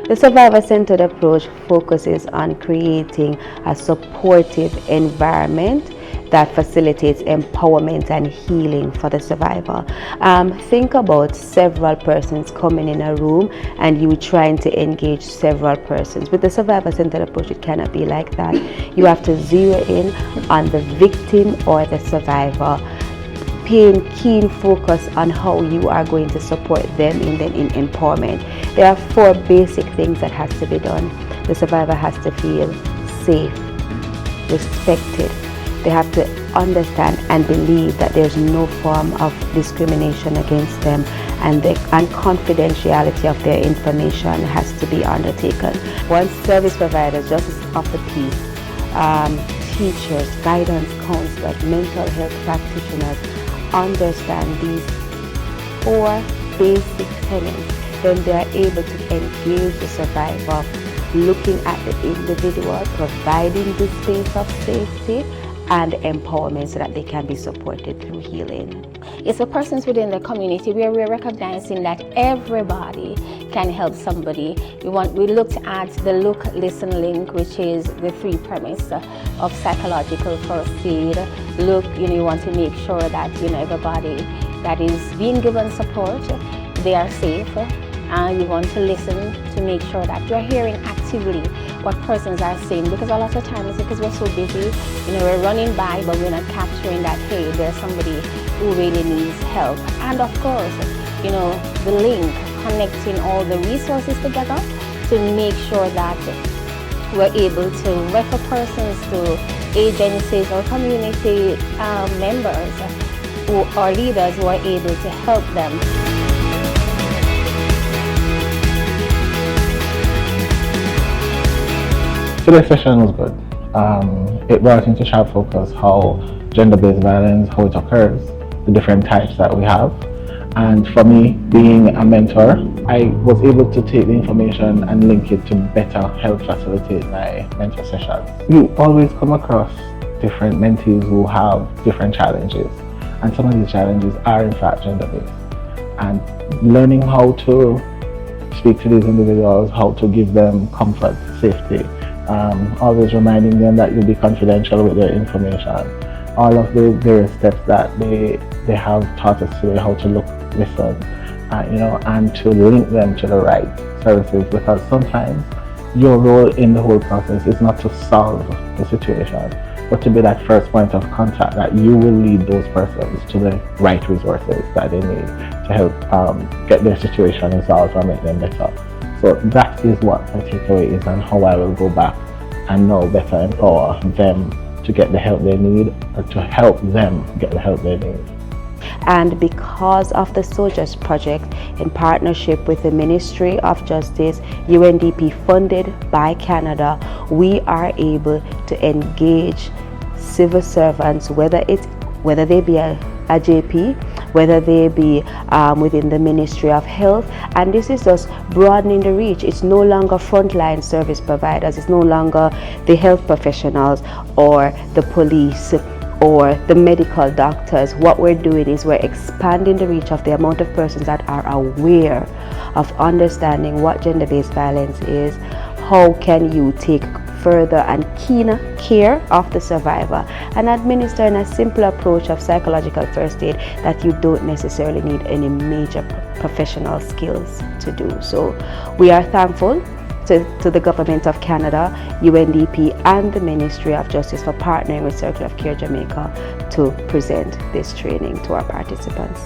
The survivor-centered approach focuses on creating a supportive environment that facilitates empowerment and healing for the survivor. Think about several persons coming in a room and you trying to engage several persons. With the survivor-centered approach, it cannot be like that. You have to zero in on the victim or the survivor, paying keen focus on how you are going to support them in empowerment. There are 4 basic things that has to be done. The survivor has to feel safe, respected. They have to understand and believe that there's no form of discrimination against them, and the confidentiality of their information has to be undertaken. Once service providers, justice of the peace, teachers, guidance counselors, mental health practitioners understand these 4 basic tenets, then they are able to engage the survivor, looking at the individual, providing the space of safety and empowerment so that they can be supported through healing. It's the persons within the community where we're recognizing that everybody can help somebody. We looked at the look, listen, link, which is the 3 premise of psychological first aid. Look, you want to make sure that everybody that is being given support, they are safe. And you want to listen to make sure that you're hearing actively what persons are saying, because a lot of times, because we're so busy, we're running by, but we're not capturing that, hey, there's somebody who really needs help. And of course, the link, connecting all the resources together to make sure that we're able to refer persons to agencies or community members or leaders who are able to help them. Today's session was good. It brought into sharp focus how gender-based violence, how it occurs, the different types that we have. And for me, being a mentor, I was able to take the information and link it to better help facilitate my mentor sessions. You always come across different mentees who have different challenges, and some of these challenges are in fact gender-based. And learning how to speak to these individuals, how to give them comfort, safety, always reminding them that you'll be confidential with their information. All of the various steps that they have taught us today, how to look, listen, and to link them to the right services, because sometimes your role in the whole process is not to solve the situation, but to be that first point of contact, that you will lead those persons to the right resources that they need to help get their situation resolved or make them better. So that is what my takeaway is, and how I will go back and now better empower them to get the help they need, or to help them get the help they need. And because of the Soldiers Project, in partnership with the Ministry of Justice, UNDP funded by Canada, we are able to engage civil servants, whether they be a JP, whether they be within the Ministry of Health, and this is just broadening the reach. It's no longer frontline service providers, it's no longer the health professionals or the police or the medical doctors. What we're doing is we're expanding the reach of the amount of persons that are aware of understanding what gender-based violence is. How can you take further and keener care of the survivor and administer in a simple approach of psychological first aid that you don't necessarily need any major professional skills to do. So we are thankful to the Government of Canada, UNDP, and the Ministry of Justice for partnering with Circle of Care Jamaica to present this training to our participants.